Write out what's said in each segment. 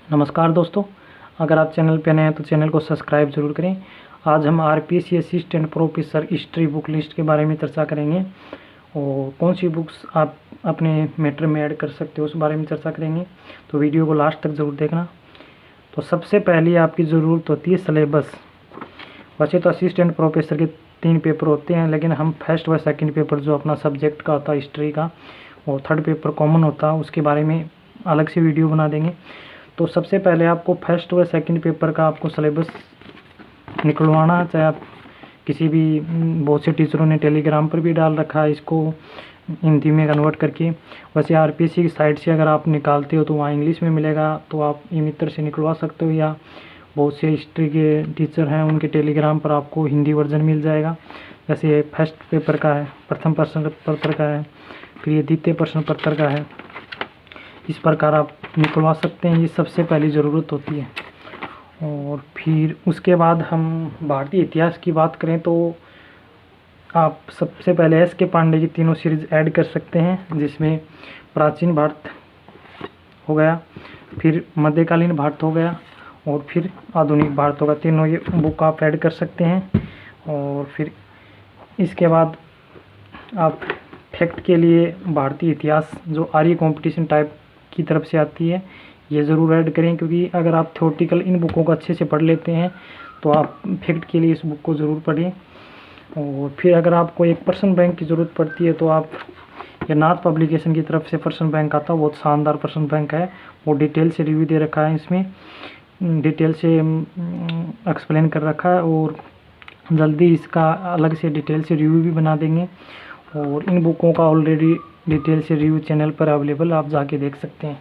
नमस्कार दोस्तों, अगर आप चैनल पे नए हैं तो चैनल को सब्सक्राइब जरूर करें। आज हम RPSC assistant professor history book list के बारे में चर्चा करेंगे और कौन सी बुक्स आप अपने मैटर में ऐड कर सकते हो उस बारे में चर्चा करेंगे। तो वीडियो को लास्ट तक ज़रूर देखना। तो सबसे पहले आपकी ज़रूरत होती है सिलेबस। वैसे तो असिस्टेंट प्रोफेसर के 3 पेपर होते हैं, लेकिन हम फर्स्ट व सेकेंड पेपर जो अपना सब्जेक्ट का होता है हिस्ट्री का, और थर्ड पेपर कॉमन होता है, उसके बारे में अलग से वीडियो बना देंगे। तो सबसे पहले आपको फर्स्ट व सेकंड पेपर का आपको सिलेबस निकलवाना, चाहे आप किसी भी बहुत से टीचरों ने टेलीग्राम पर भी डाल रखा है इसको हिंदी में कन्वर्ट करके। वैसे आरपीएससी की साइट से अगर आप निकालते हो तो वहाँ इंग्लिश में मिलेगा, तो आप ई मित्र से निकलवा सकते हो, या बहुत से हिस्ट्री के टीचर हैं उनके टेलीग्राम पर आपको हिंदी वर्जन मिल जाएगा। जैसे ये फर्स्ट पेपर का है, प्रथम प्रश्न पत्र का है, फिर ये द्वितीय प्रश्न पत्र का है। इस प्रकार आप निकलवा सकते हैं, ये सबसे पहली ज़रूरत होती है। और फिर उसके बाद हम भारतीय इतिहास की बात करें तो आप सबसे पहले एस के पांडे की तीनों सीरीज ऐड कर सकते हैं, जिसमें प्राचीन भारत हो गया, फिर मध्यकालीन भारत हो गया, और फिर आधुनिक भारत होगा। तीनों ये बुक आप ऐड कर सकते हैं। और फिर इसके बाद आप फैक्ट के लिए भारतीय इतिहास जो आर्य कंपटीशन टाइप की तरफ से आती है, ये ज़रूर ऐड करें, क्योंकि अगर आप थ्योरेटिकल इन बुकों को अच्छे से पढ़ लेते हैं तो आप फैक्ट के लिए इस बुक को ज़रूर पढ़ें। और फिर अगर आपको एक पर्सन बैंक की ज़रूरत पड़ती है तो आप ये नाथ पब्लिकेशन की तरफ से पर्सन बैंक आता है, बहुत शानदार पर्सन बैंक है, वो डिटेल से रिव्यू दे रखा है, इसमें डिटेल से एक्सप्लेन कर रखा है, और जल्दी इसका अलग से डिटेल से रिव्यू भी बना देंगे। और इन बुकों का ऑलरेडी डिटेल से रिव्यू चैनल पर अवेलेबल, आप जाके देख सकते हैं।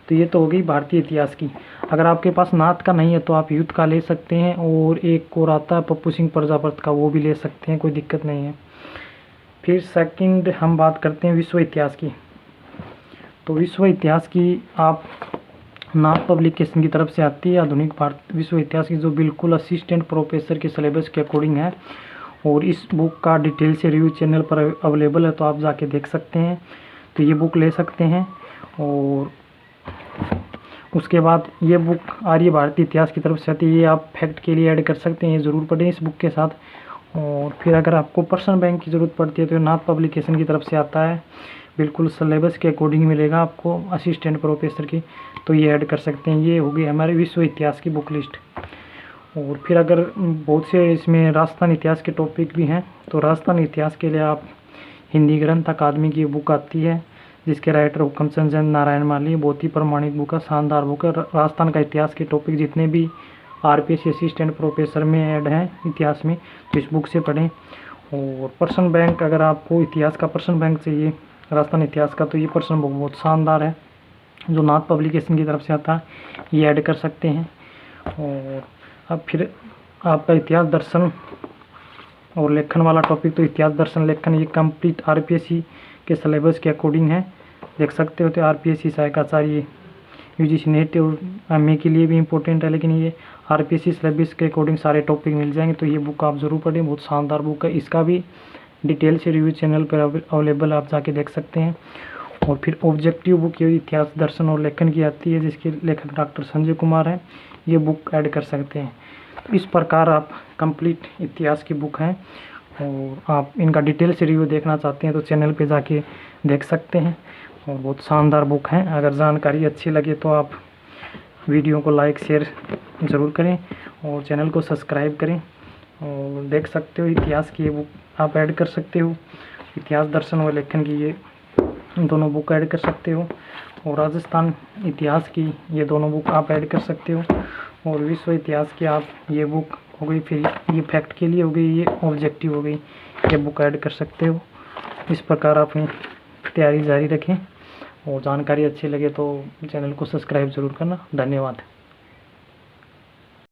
तो ये तो हो गई भारतीय इतिहास की। अगर आपके पास नाथ का नहीं है तो आप युद्ध का ले सकते हैं, और एक और आता है पप्पू सिंह प्रजापत का, वो भी ले सकते हैं, कोई दिक्कत नहीं है। फिर सेकंड हम बात करते हैं विश्व इतिहास की। तो विश्व इतिहास की आप नाथ पब्लिकेशन की तरफ से आती है आधुनिक भारत विश्व इतिहास की, जो बिल्कुल असिस्टेंट प्रोफेसर के सिलेबस के अकॉर्डिंग है, और इस बुक का डिटेल से रिव्यू चैनल पर अवेलेबल है, तो आप जाके देख सकते हैं। तो ये बुक ले सकते हैं। और उसके बाद ये बुक आर्य भारतीय इतिहास की तरफ से आती है, ये आप फैक्ट के लिए ऐड कर सकते हैं, ये ज़रूर पढ़ें इस बुक के साथ। और फिर अगर आपको पर्सन बैंक की ज़रूरत पड़ती है तो नाथ पब्लिकेशन की तरफ से आता है, बिल्कुल सिलेबस के अकॉर्डिंग मिलेगा आपको असिस्टेंट प्रोफेसर की, तो ये ऐड कर सकते हैं। ये होगी हमारे विश्व इतिहास की बुक लिस्ट। और फिर अगर बहुत से इसमें राजस्थान इतिहास के टॉपिक भी हैं, तो राजस्थान इतिहास के लिए आप हिंदी ग्रंथ अकादमी की बुक आती है, जिसके राइटर हुक्मचंद नारायण माली, बहुत ही प्रमाणिक बुक है, शानदार बुक है। राजस्थान का इतिहास के टॉपिक जितने भी आरपीएससी असिस्टेंट प्रोफेसर में ऐड हैं इतिहास में, तो इस बुक से पढ़ें। और पर्सन बैंक, अगर आपको इतिहास का पर्सन बैंक चाहिए राजस्थान इतिहास का, तो ये पर्सन बुक बहुत शानदार है, जो नाथ पब्लिकेशन की तरफ से आता है, ये ऐड कर सकते हैं। और अब फिर आपका इतिहास दर्शन और लेखन वाला टॉपिक, तो इतिहास दर्शन लेखन ये कंप्लीट आरपीएससी के सिलेबस के अकॉर्डिंग है, देख सकते हो। तो आरपीएससी सहायक आचार्य यूजीसी नेट और एमए के लिए भी इम्पोर्टेंट है, लेकिन ये आरपीएससी सिलेबस के अकॉर्डिंग सारे टॉपिक मिल जाएंगे, तो ये बुक आप ज़रूर पढ़ें, बहुत शानदार बुक है। इसका भी डिटेल से रिव्यू चैनल पर अवेलेबल, आप जाके देख सकते हैं। और फिर ऑब्जेक्टिव बुक ये इतिहास दर्शन और लेखन की आती है, जिसके लेखक डॉक्टर संजय कुमार हैं, ये बुक ऐड कर सकते हैं। इस प्रकार आप कंप्लीट इतिहास की बुक हैं, और आप इनका डिटेल से रिव्यू देखना चाहते हैं तो चैनल पे जाके देख सकते हैं। और बहुत शानदार बुक हैं। अगर जानकारी अच्छी लगे तो आप वीडियो को लाइक शेयर ज़रूर करें, और चैनल को सब्सक्राइब करें। और देख सकते हो इतिहास की ये बुक आप ऐड कर सकते हो, इतिहास दर्शन व लेखन की ये दोनों बुक ऐड कर सकते हो। और राजस्थान इतिहास की ये दोनों बुक आप ऐड कर सकते हो। और विश्व इतिहास की आप ये बुक हो गई, फिर ये फैक्ट के लिए हो गई, ये ऑब्जेक्टिव हो गई, ये बुक ऐड कर सकते हो। इस प्रकार अपनी तैयारी जारी रखें, और जानकारी अच्छी लगे तो चैनल को सब्सक्राइब ज़रूर करना। धन्यवाद।